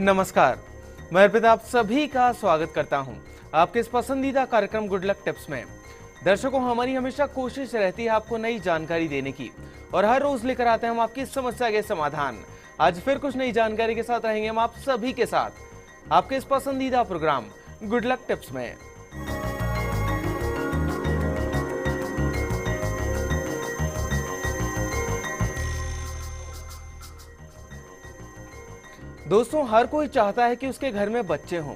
नमस्कार, मैं अर्पित आप सभी का स्वागत करता हूं आपके इस पसंदीदा कार्यक्रम गुड लक टिप्स में। दर्शकों, हमारी हमेशा कोशिश रहती है आपको नई जानकारी देने की और हर रोज लेकर आते हैं हम आपकी समस्या के समाधान। आज फिर कुछ नई जानकारी के साथ रहेंगे हम आप सभी के साथ आपके इस पसंदीदा प्रोग्राम गुड लक टिप्स में। दोस्तों, हर कोई चाहता है कि उसके घर में बच्चे हों,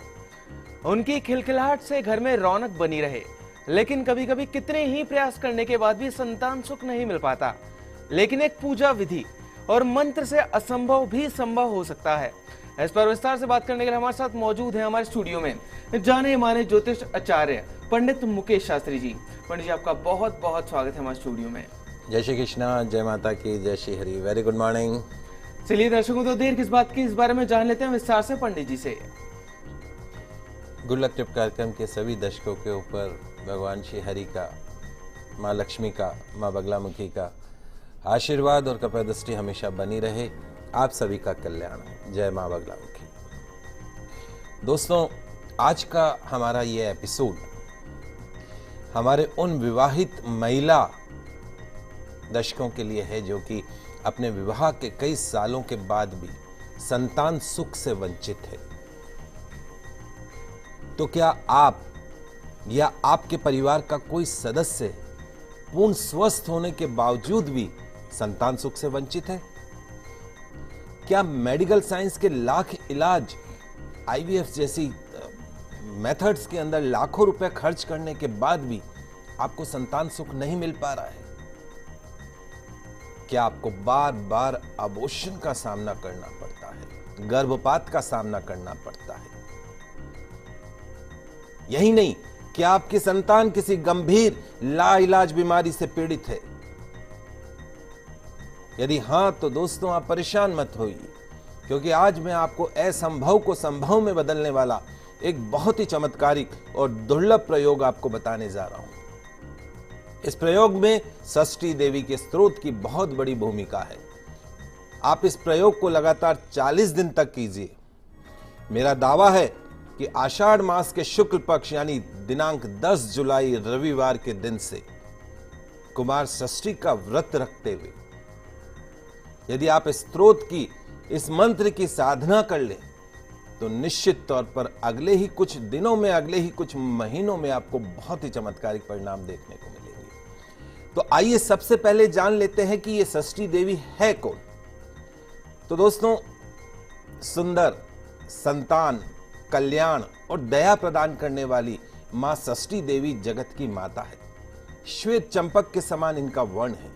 उनकी खिलखिलाहट से घर में रौनक बनी रहे। लेकिन कभी कभी कितने ही प्रयास करने के बाद भी संतान सुख नहीं मिल पाता। लेकिन एक पूजा विधि और मंत्र से असंभव भी संभव हो सकता है। इस पर विस्तार से बात करने के लिए हमारे साथ मौजूद है हमारे स्टूडियो में जाने माने ज्योतिष आचार्य पंडित मुकेश शास्त्री जी। पंडित जी, आपका बहुत बहुत स्वागत है हमारे स्टूडियो में। जय श्री कृष्णा, जय माता की, जय Shri Hari. Very good morning. चलिए दर्शकों, तो देर किस बात की, इस बारे में जान लेते हैं विस्तार से पंडित जी से। गुड लक टिप कार्यक्रम के सभी दर्शकों के ऊपर भगवान श्री हरि का, माँ लक्ष्मी का, माँ बगलामुखी का आशीर्वाद और कृपा दृष्टि हमेशा बनी रहे। आप सभी का कल्याण हो। जय माँ बगलामुखी। दोस्तों, आज का हमारा ये एपिसोड हमारे उन विवाहित महिला दर्शकों के लिए है जो कि अपने विवाह के कई सालों के बाद भी संतान सुख से वंचित है। तो क्या आप या आपके परिवार का कोई सदस्य पूर्ण स्वस्थ होने के बावजूद भी संतान सुख से वंचित है? क्या मेडिकल साइंस के लाख इलाज, आईवीएफ जैसी मेथड्स के अंदर लाखों रुपए खर्च करने के बाद भी आपको संतान सुख नहीं मिल पा रहा है? क्या आपको बार बार अबॉर्शन का सामना करना पड़ता है, गर्भपात का सामना करना पड़ता है? यही नहीं, क्या आपकी संतान किसी गंभीर लाइलाज बीमारी से पीड़ित है? यदि हां, तो दोस्तों आप परेशान मत होइए, क्योंकि आज मैं आपको असंभव को संभव में बदलने वाला एक बहुत ही चमत्कारिक और दुर्लभ प्रयोग आपको बताने जा रहा हूं। इस प्रयोग में षष्ठी देवी के स्त्रोत की बहुत बड़ी भूमिका है। आप इस प्रयोग को लगातार 40 दिन तक कीजिए। मेरा दावा है कि आषाढ़ मास के शुक्ल पक्ष यानी दिनांक 10 जुलाई रविवार के दिन से कुमार षष्ठी का व्रत रखते हुए यदि आप इस स्त्रोत की, इस मंत्र की साधना कर ले, तो निश्चित तौर पर अगले ही कुछ दिनों में, अगले ही कुछ महीनों में आपको बहुत ही चमत्कारिक परिणाम देखने को मिलेंगे। तो आइए सबसे पहले जान लेते हैं कि ये षष्ठी देवी है कौन। तो दोस्तों, सुंदर, संतान, कल्याण और दया प्रदान करने वाली मां षष्ठी देवी जगत की माता है। श्वेत चंपक के समान इनका वर्ण है।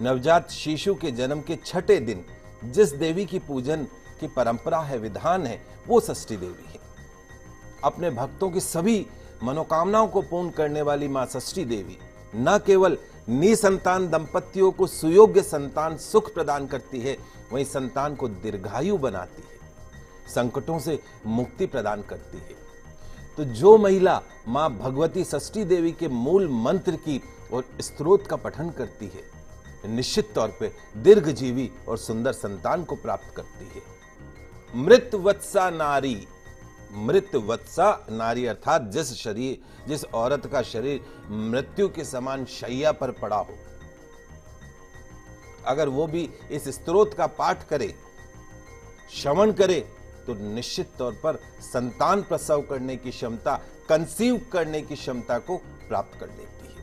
नवजात शिशु के जन्म के 6ठे दिन जिस देवी की पूजन की परंपरा है, विधान है, वो षष्ठी देवी है। अपने भक्तों की सभी मनोकामनाओं को पूर्ण करने वाली मां षष्ठी देवी न केवल निसंतान दंपतियों को सुयोग्य संतान सुख प्रदान करती है, वहीं संतान को दीर्घायु बनाती है, संकटों से मुक्ति प्रदान करती है। तो जो महिला मां भगवती षष्ठी देवी के मूल मंत्र की और स्तोत्र का पठन करती है, निश्चित तौर पे दीर्घजीवी और सुंदर संतान को प्राप्त करती है। मृतवत्सा नारी, मृतवत्सा नारी अर्थात जिस औरत का शरीर मृत्यु के समान शैया पर पड़ा हो, अगर वो भी इस स्तोत्र का पाठ करे, श्रवण करे, तो निश्चित तौर पर संतान प्रसव करने की क्षमता, कंसीव करने की क्षमता को प्राप्त कर लेती है।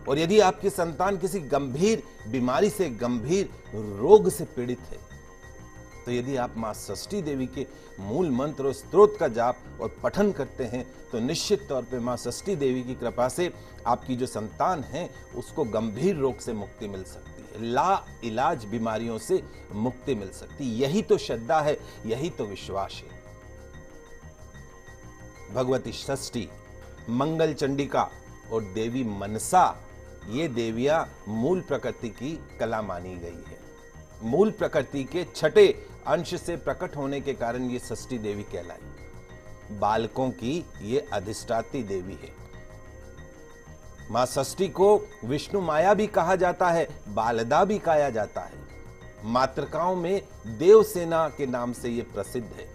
और यदि आपकी संतान किसी गंभीर बीमारी से, गंभीर रोग से पीड़ित है, तो यदि आप मां षष्ठी देवी के मूल मंत्र और स्तोत्र का जाप और पठन करते हैं, तो निश्चित तौर पे मां षष्ठी देवी की कृपा से आपकी जो संतान है उसको गंभीर रोग से मुक्ति मिल सकती है, ला इलाज बीमारियों से मुक्ति मिल सकती है। यही तो श्रद्धा है, यही तो विश्वास है। भगवती षष्ठी, मंगल चंडिका और देवी मनसा, ये देवियां मूल प्रकृति की कला मानी गई है। मूल प्रकृति के 6ठे अंश से प्रकट होने के कारण ये षष्ठी देवी कहलाई। बालकों की ये अधिष्ठात्री देवी है। मां षष्ठी को विष्णु माया भी कहा जाता है, बालदा भी कहा जाता है। मातृकाओं में देवसेना के नाम से यह प्रसिद्ध है।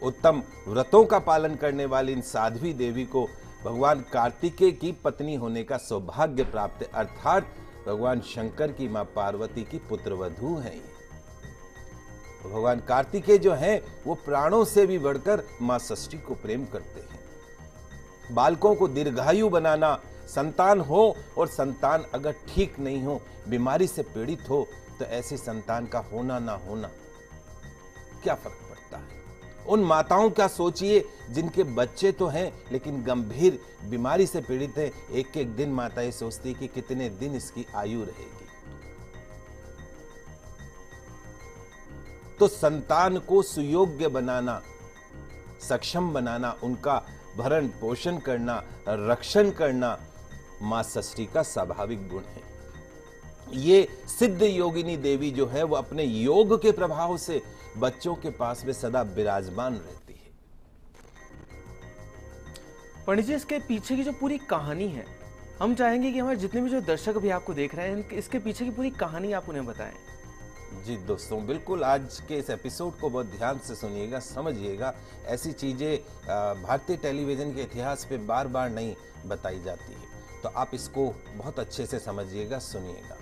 उत्तम व्रतों का पालन करने वाली इन साध्वी देवी को भगवान कार्तिकेय की पत्नी होने का सौभाग्य प्राप्त है, अर्थात भगवान शंकर की मां पार्वती की पुत्रवधू हैं ये। तो भगवान कार्तिकेय जो हैं वो प्राणों से भी बढ़कर मां षष्ठी को प्रेम करते हैं। बालकों को दीर्घायु बनाना, संतान हो और संतान अगर ठीक नहीं हो, बीमारी से पीड़ित हो, तो ऐसे संतान का होना ना होना क्या फर्क पड़ता है। उन माताओं का सोचिए जिनके बच्चे तो हैं लेकिन गंभीर बीमारी से पीड़ित है। एक एक दिन माता ये सोचती कि कितने दिन इसकी आयु रहेगी। तो संतान को सुयोग्य बनाना, सक्षम बनाना, उनका भरण पोषण करना, रक्षण करना मां षष्ठी का स्वाभाविक गुण है। ये सिद्ध योगिनी देवी जो है वो अपने योग के प्रभाव से बच्चों के पास में सदा विराजमान रहती है। पंडित जी, इसके पीछे की जो पूरी कहानी है, हम चाहेंगे कि हमारे जितने भी जो दर्शक भी आपको देख रहे हैं, इसके पीछे की पूरी कहानी आप उन्हें बताएं। जी दोस्तों, बिल्कुल आज के इस एपिसोड को बहुत ध्यान से सुनिएगा, समझिएगा। ऐसी चीजें भारतीय टेलीविजन के इतिहास पे बार बार नहीं बताई जाती है, तो आप इसको बहुत अच्छे से समझिएगा, सुनिएगा।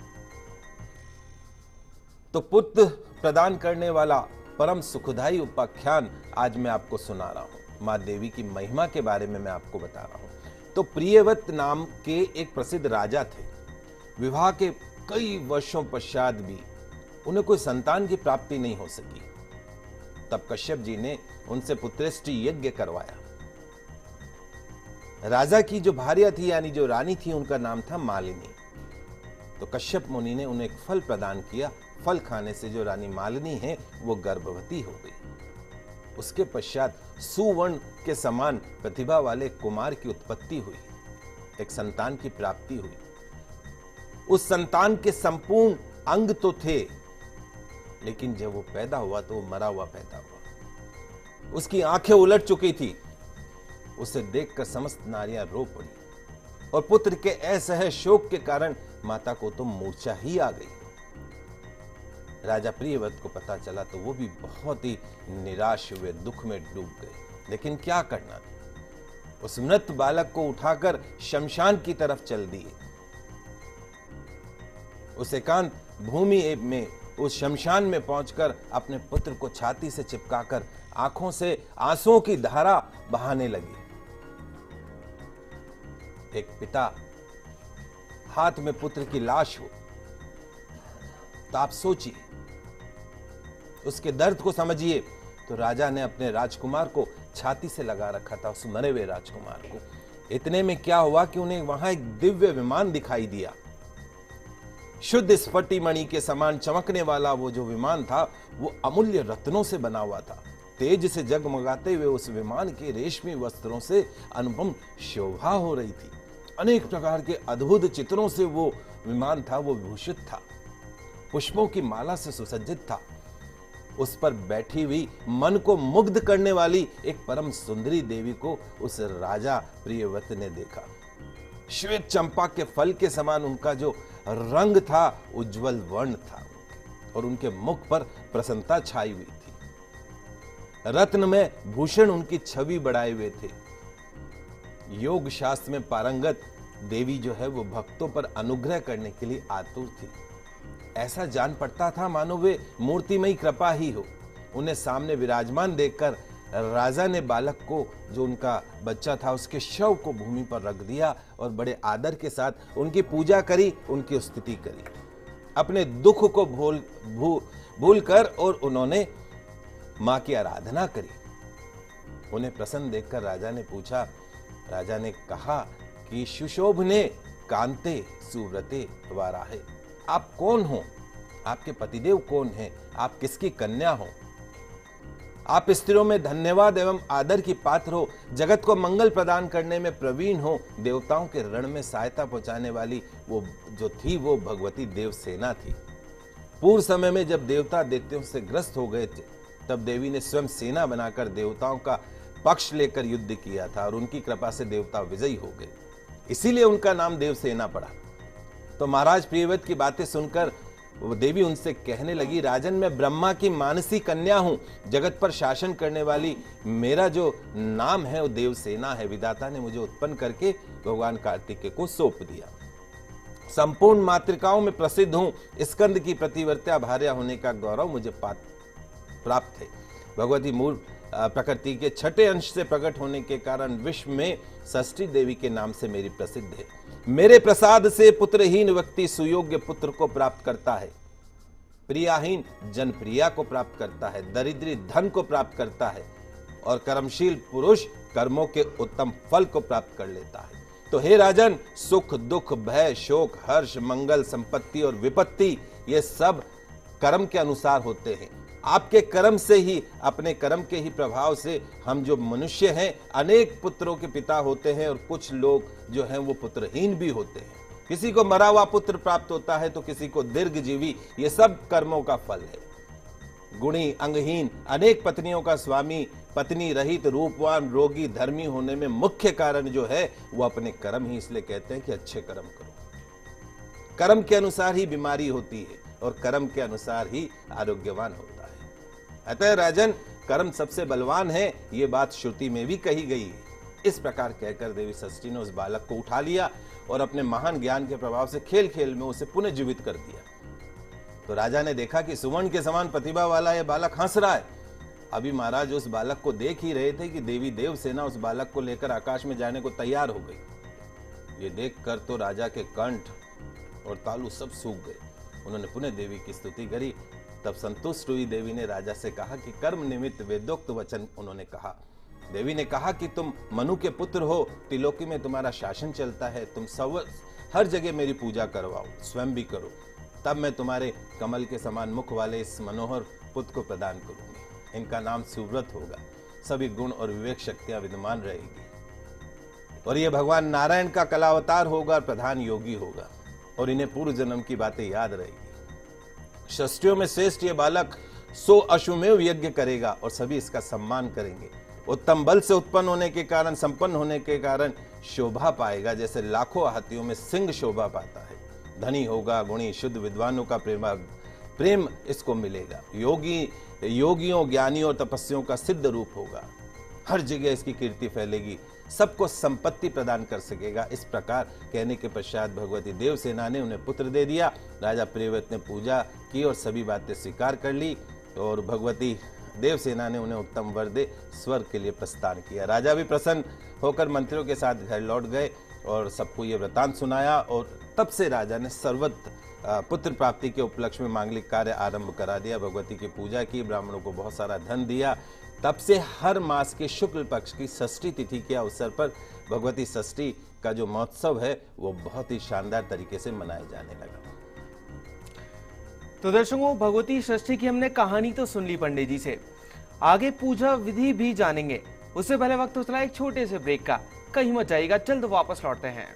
तो पुत्र प्रदान करने वाला परम सुखदायी उपाख्यान आज मैं आपको सुना रहा हूं। मां देवी की महिमा के बारे में मैं आपको बता रहा हूं। तो प्रियव्रत नाम के एक प्रसिद्ध राजा थे। विवाह के कई वर्षों पश्चात भी उन्हें कोई संतान की प्राप्ति नहीं हो सकी। तब कश्यप जी ने उनसे पुत्रेष्टि यज्ञ करवाया। राजा की जो भार्या थी यानी जो रानी थी, उनका नाम था मालिनी। तो कश्यप मुनि ने उन्हें एक फल प्रदान किया। फल खाने से जो रानी मालिनी है वो गर्भवती हो गई। उसके पश्चात सुवर्ण के समान प्रतिभा वाले कुमार की उत्पत्ति हुई, एक संतान की प्राप्ति हुई। उस संतान के संपूर्ण अंग तो थे, लेकिन जब वो पैदा हुआ तो वो मरा हुआ पैदा हुआ। उसकी आंखें उलट चुकी थी। उसे देखकर समस्त नारियां रो पड़ी और पुत्र के असह्य शोक के कारण माता को तो मूर्छा ही आ गई। राजा प्रियव्रत को पता चला तो वो भी बहुत ही निराश हुए, दुख में डूब गए। लेकिन क्या करना था, उस मृत बालक को उठाकर शमशान की तरफ चल दिए। उस एकांत भूमि में, उस शमशान में पहुंचकर अपने पुत्र को छाती से चिपकाकर आंखों से आंसुओं की धारा बहाने लगी। एक पिता हाथ में पुत्र की लाश हो तो आप सोचिए, उसके दर्द को समझिए। तो राजा ने अपने राजकुमार को छाती से लगा रखा था, उस मरे हुए राजकुमार को। इतने में क्या हुआ कि उन्हें वहां एक दिव्य विमान दिखाई दिया। शुद्ध स्फटिक मणि के समान चमकने वाला वो जो विमान था वो अमूल्य रत्नों से बना हुआ था। तेज से जगमगाते हुए उस विमान के रेशमी वस्त्रों से अनुपम शोभा हो रही थी। अनेक प्रकार के अद्भुत चित्रों से वो विमान था, वो विभूषित था, पुष्पों की माला से सुसज्जित था। उस पर बैठी हुई मन को मुग्ध करने वाली एक परम सुंदरी देवी को उस राजा प्रियव्रत ने देखा। श्वेत चंपा के फल के समान उनका जो रंग था उज्जवल वर्ण था और उनके मुख पर प्रसन्नता छाई हुई थी। रत्न में भूषण उनकी छवि बढ़ाए हुए थे। योग शास्त्र में पारंगत देवी जो है वो भक्तों पर अनुग्रह करने के लिए आतुर थी। ऐसा जान पड़ता था मानो वे मूर्तिमयी कृपा ही हो। उन्हें सामने विराजमान देखकर राजा ने बालक को, जो उनका बच्चा था, उसके शव को भूमि पर रख दिया और बड़े आदर के साथ उनकी पूजा करी, उनकी स्तुति करी। अपने दुख को भूल कर और उन्होंने मां की आराधना करी। उन्हें प्रसन्न देखकर राजा ने पूछा, राजा ने कहा कि सुशोभने कांते सुव्रते वाराहे, आप कौन हो? आपके पतिदेव कौन हैं? आप किसकी कन्या हो? आप स्त्रियों में धन्यवाद एवं आदर की पात्र हो, जगत को मंगल प्रदान करने में प्रवीण हो। देवताओं के रण में सहायता पहुंचाने वाली वो जो थी वो भगवती देवसेना थी। पूर्व समय में जब देवता दैत्यों से ग्रस्त हो गए थे तब देवी ने स्वयं सेना बनाकर देवताओं का पक्ष लेकर युद्ध किया था और उनकी कृपा से देवता विजयी हो गए, इसीलिए उनका नाम देवसेना पड़ा। तो महाराज प्रियव्रत की बातें सुनकर वो देवी उनसे कहने लगी, राजन मैं ब्रह्मा की मानसी कन्या हूं, जगत पर शासन करने वाली मेरा जो नाम है वो देवसेना है। विधाता ने मुझे उत्पन्न करके भगवान कार्तिकेय को सौंप दिया। संपूर्ण मातृकाओं में प्रसिद्ध हूं। स्कंद की प्रतिवर्त्या भार्या होने का गौरव मुझे प्राप्त है। भगवती मूल प्रकृति के छठे अंश से प्रकट होने के कारण विश्व में षष्ठी देवी के नाम से मेरी प्रसिद्ध है। मेरे प्रसाद से पुत्रहीन व्यक्ति सुयोग्य पुत्र को प्राप्त करता है, प्रियाहीन जनप्रिया को प्राप्त करता है, दरिद्री धन को प्राप्त करता है और कर्मशील पुरुष कर्मों के उत्तम फल को प्राप्त कर लेता है। तो हे राजन, सुख दुख भय शोक हर्ष मंगल संपत्ति और विपत्ति ये सब कर्म के अनुसार होते हैं। आपके कर्म से ही, अपने कर्म के ही प्रभाव से हम जो मनुष्य हैं अनेक पुत्रों के पिता होते हैं और कुछ लोग जो हैं वो पुत्रहीन भी होते हैं। किसी को मरा हुआ पुत्र प्राप्त होता है तो किसी को दीर्घजीवी। ये सब कर्मों का फल है। गुणी अंगहीन अनेक पत्नियों का स्वामी, पत्नी रहित रूपवान रोगी धर्मी होने में मुख्य कारण जो है वो अपने कर्म ही। इसलिए कहते हैं कि अच्छे कर्म करो। कर्म के अनुसार ही बीमारी होती है और कर्म के अनुसार ही आरोग्यवान होता है। अतः राजन, कर्म सबसे बलवान है, ये बात श्रुति में भी कही गई है। इस प्रकार कहकर देवी षष्ठी ने उस बालक को उठा लिया और अपने महान ज्ञान के प्रभाव से खेल खेल में उसे पुनः जीवित कर दिया। तो राजा ने देखा कि सुवर्ण के समान प्रतिभा वाला यह बालक हंस रहा है। अभी महाराज उस बालक को देख ही रहे थे कि देवी देवसेना उस बालक को लेकर आकाश में जाने को तैयार हो गई। ये देखकर तो राजा के कंठ और तालू सब सूख गए। उन्होंने पुनः देवी की स्तुति करी। तब संतुष्ट हुई देवी ने राजा से कहा कि कर्म निमित्त वेदोक्त वचन उन्होंने कहा। देवी ने कहा कि तुम मनु के पुत्र हो, त्रिलोकी में तुम्हारा शासन चलता है, तुम सब हर जगह मेरी पूजा करवाओ, स्वयं भी करो, तब मैं तुम्हारे कमल के समान मुख वाले इस मनोहर पुत्र को प्रदान करूंगी। इनका नाम सुव्रत होगा, सभी गुण और विवेक शक्तियां विद्यमान रहेगी और यह भगवान नारायण का कलावतार होगा, प्रधान योगी होगा और इन्हें पूर्व जन्म की बातें याद रहेगी। षष्ठियों में श्रेष्ठ ये बालक 100 अश्वमेव यज्ञ करेगा और सभी इसका सम्मान करेंगे। उत्तम बल से उत्पन्न होने के कारण, संपन्न होने के कारण शोभा पाएगा, जैसे लाखों हाथियों में सिंह शोभा पाता है। धनी होगा, गुणी शुद्ध विद्वानों का प्रेम इसको मिलेगा। योगियों ज्ञानियों और तपस्वियों का सिद्ध रूप होगा। हर जगह इसकी कीर्ति फैलेगी, सबको संपत्ति प्रदान कर सकेगा। इस प्रकार कहने के पश्चात भगवती देवसेना ने उन्हें पुत्र दे दिया। राजा प्रियव्रत ने पूजा की और सभी बातें स्वीकार कर ली और भगवती देवसेना ने उन्हें उत्तम वर दे स्वर्ग के लिए प्रस्थान किया। राजा भी प्रसन्न होकर मंत्रियों के साथ घर लौट गए और सबको ये वृतांत सुनाया और तब से राजा ने सर्वत्र पुत्र प्राप्ति के उपलक्ष्य में मांगलिक कार्य आरंभ करा दिया। भगवती की पूजा की, ब्राह्मणों को बहुत सारा धन दिया। तब से हर मास के शुक्ल पक्ष की षष्ठी तिथि के अवसर पर भगवती षष्ठी का जो महोत्सव है वो बहुत ही शानदार तरीके से मनाया जाने लगा। तो दर्शकों, भगवती षष्ठी की हमने कहानी तो सुन ली पंडित जी से, आगे पूजा विधि भी जानेंगे। उससे पहले वक्त उतना एक छोटे से ब्रेक का। कहीं मत जाइएगा, जल्द वापस लौटते हैं।